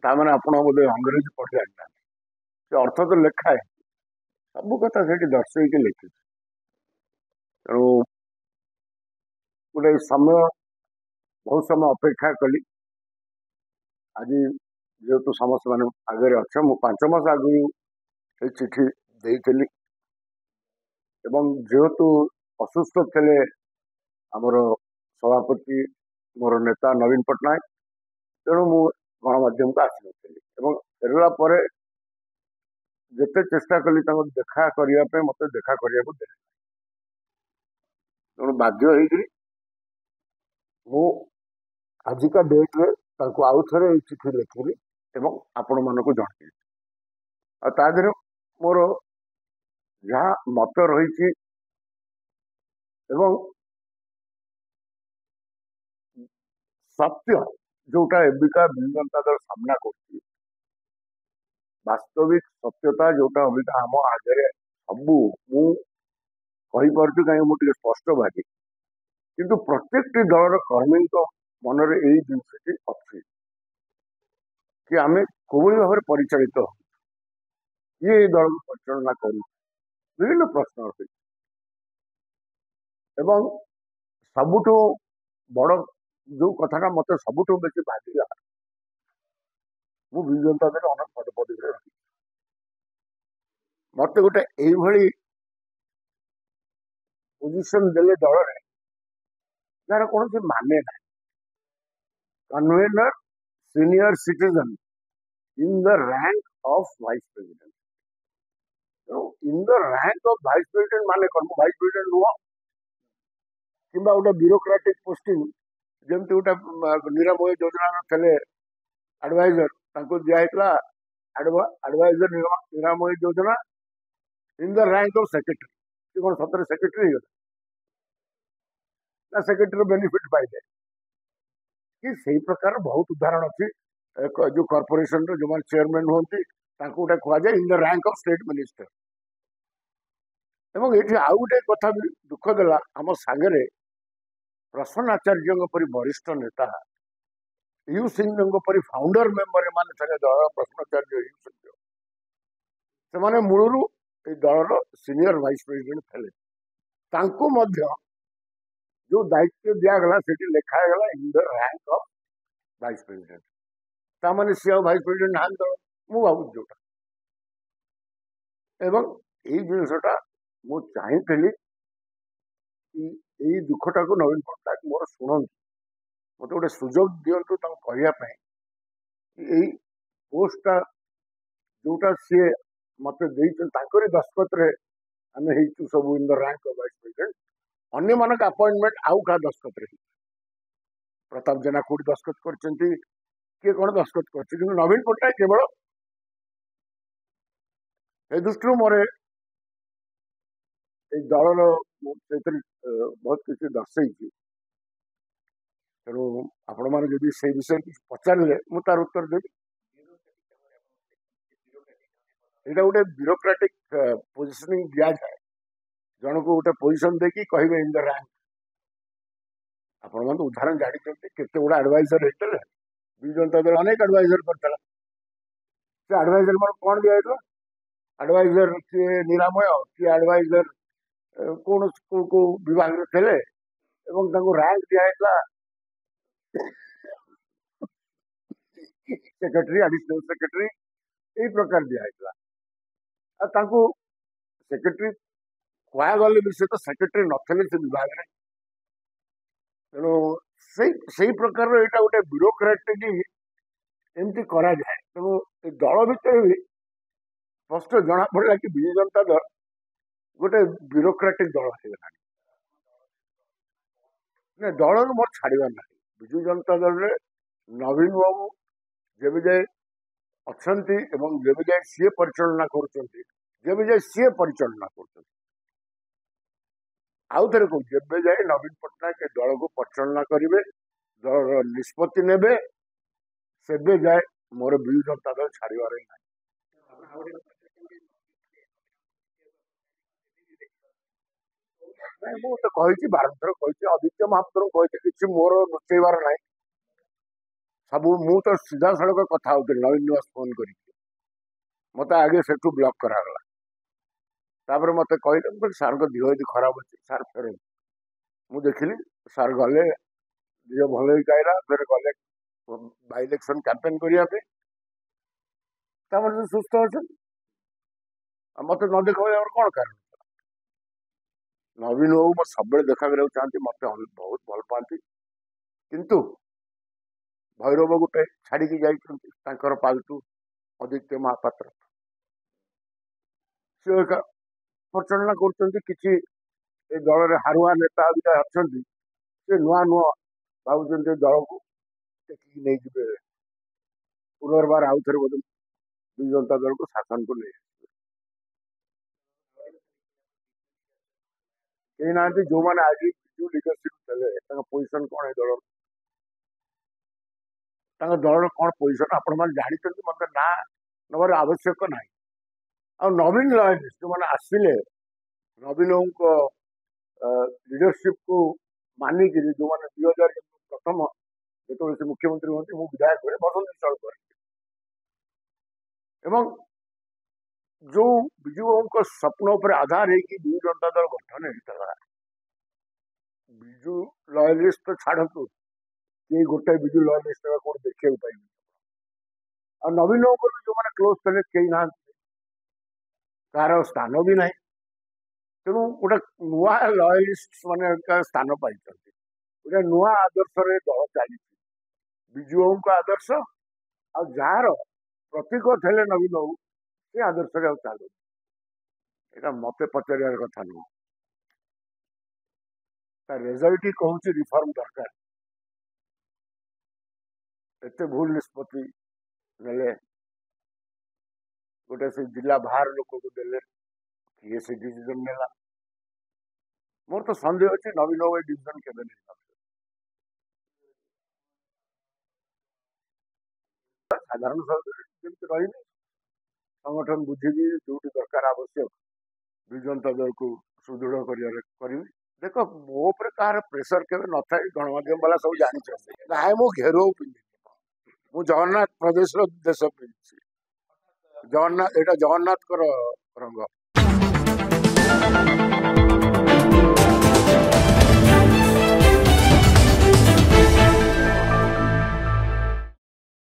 ताने आपण बोधे अंग्रेजी पढ़ी जाना से अर्थ तो लिखा है सब कथा से दर्शे लिखी तेणु गोटे समय बहुत समय अपेक्षा कली आज जेहेतु समस्त मान आगे अच्छे मु 5 मास आगु चिठी देली जेहेतु असुस्थ थे आमर सभापति मोर नेता नवीन पट्टनायक तेणु मु गणमाध्यम को आसी नी फेरला जिते चेष्टा कली देखा करने मत देखा करने को दे तेणु बाध्य मु आजिका डेट रे आउ थे चिठी लिखिली आपण मानक जन आधे मोर जहाँ मत रही सत्य जोटा एबिका विजु जनता दल सामना कर वास्तविक सत्यता जोटा अबिका आम आगे सबू मुझे कहीं मुझे स्पष्ट बाकी किंतु प्रत्येक दलर कर्मी मनरे यही जिनसी अच्छी कि आम कोई भाव परिचालित ये दल को परिचालना कर विभिन्न प्रश्न एवं सबुठ बड़ जो कथा मत सबुठ बेसी बाधिला मु विजु जनता दल अनेक पद पदवी रही मत गोटे यही पोजिशन देले दल में यार कौन से माने ना convener senior citizen in the rank of vice president in the rank of vice president माने कौन वाइस प्रेसिडेंट नुह कि गोटे ब्यूरोक्रेटिक पोस्टिंग जमती गोटे निरामय योजना थे एडवाइजर दिखाला एडवाइजर निरामय योजना इन द रैंक ऑफ सेक्रेटरी कौन सतरे सेक्रेटरी ना सेक्रेटरी बेनिफिट पाइले कि सही प्रकार बहुत उदाहरण अच्छी जो कॉर्पोरेशन जो मैंने चेयरमैन होती गोटे कहुए in the rank of state minister ये आउ गोटे कथा भी दुख देला आम सांगे प्रसन्न आचार्य परी वरिष्ठ नेता यू सिंह परी फाउंडर मेंबर मान दल प्रसन्न आचार्य यू सिंह से मूलरू दलर सीनियर वाइस प्रेसिडेंट थे जो दायित्व दिगला से लिखागला in the rank of vice president ताने सी वाइस प्रेसिडेंट ना दल मु भावुँ जोटा एवं यही जिनसटा मु चाहिए कि दुखटा को नवीन पट्टनायक मोर शुणु मत गोटे सुजोग दिंतु कहवाई यही पोस्टा जोटा सी मत दस्तखत आम हो सब इन the rank of vice president अन्य मानक अपॉइंटमेंट आउ क्या दस्तखत रही प्रताप जेना कौट दस्तखत कर किए कौन दस्तखत कर नवीन पट्टनायक केवल ए दृष्टि मोर दलर बहुत किसी दर्शे तेणु आपण मैंने जब से विषय किसी पचारे मुझे तार उत्तर देवी यहाँ गोटे ब्यूरोक्रेटिक पोजिशनिंग दि जाए जन को गोटे पोजिशन देखिए कहे इन द रैंक आपण मैंने उदाहरण जानते केते गुड़ा एडवाइजर होते विजु जनता दल अनेक एडवाइजर करता से एडवाइजर मन कौन दिया एडवाइजर किए निरामय किए एडवाइजर कौन को विभाग थे रैंक दिया सेक्रेटरी एडिशनल सेक्रेटरी यही प्रकार दिया सेक्रेटरी कहगले भी से तो सेक्रेटरी नथिले से विभाग में तेणु से प्रकार यहाँ गोटे ब्यूरोक्रेटिक एमती करा जाए तेणु दल भितर भी स्पष्ट जना पड़ा कि विजु जनता दल गोटे ब्यूरोक्रेटिक दल हो दल मोर छाड़ार ना विजु जनता दल रे नवीन बाबू जब जाए अच्छा जब जाए सी परिचालना कर सी परिचालना कर आउ थे कहूँ जब जाए नवीन पट्टनायक दल को परिचालना करेंगे दल निष्पत्ति ने से जाए मोर विजु जनता दल छाड़ार ना मुझे कही बारंथर कही आदित्य महापात्र कही किसी मोर लुचेबार ना सब मु तो सीधा सड़क कथा होती नवीन निवास फोन कर मत आगे से ब्लॉक करागला तापर मत कहले सार को दिह यदि खराब अच्छे सार फेर मु देखिली सार गले दिह भल कहला फिर गले बाय इलेक्शन कैंपेन करने सुस्थ अच्छा मत न देख कौन कारण नवीन बाबू मत सब देखा करा चाहती मत बहुत भल पाती किंतु भैरव गोटे छाड़ी जाकर पालतू आदित्य महापात्र सी परिचालना कर दल में हारुआ नेता अच्छा से नुआ नुआ भावुं दल को टेकिकी नहीं जी पुनर्बार आउ थे बोध विजु जनता दल को शासन को नहीं कहीं ना जो मैंने आज विजु लिडरशिप थे पोजिशन कौन है दल कौन पोजिशन आपण मैंने जानते मत ना नवर आवश्यक ना आ नवीन लॉयलिस्ट जो मैंने आसिले नवीन लिडरशिप को मानिक जो मैंने 2000 प्रथम जो से मुख्यमंत्री हमें मुझे विधायक हुए बसंत विश्वाल कर जो विजु बाबू स्वप्न पर आधार है कि विजु जनता दल गठन होता विजु लॉयलिस्ट तो छाड़ू ये गोटे विजु लॉयलिस्ट कौन देखा पाइबे आ नवीन जो मैंने क्लोज कले कहीं ना कार स्थान भी ना तेणु गोटे नुआ लॉयलिस्ट मान स्थान पाई गोटे नुआ आदर्श दल चली विजु बाबू आदर्श आ जार प्रतीक थे नवीन बाबू से आदर्श चलू यहाँ मत पचार कथा नुह रिजल्ट कहूँ रिफॉर्म दरकार एत भूल निष्पत्ति ने गोटे से जिला बाहर लोक को देले किए से डिसीजन नेला मोर तो संदेह अच्छे नवीन बाबू डिसीजन के साधारण रही संगठन बुझी जो दरकार आवश्यक विजु जनता दल को सुदृढ़ करी देख मो पर कह प्रेसर के न था गणमाध्यम वाला सब जानी ना मो घेरो पिंधि मु जगन्नाथ प्रदेश देश पिंधि जगन्नाथ यहाँ जगन्नाथ रंग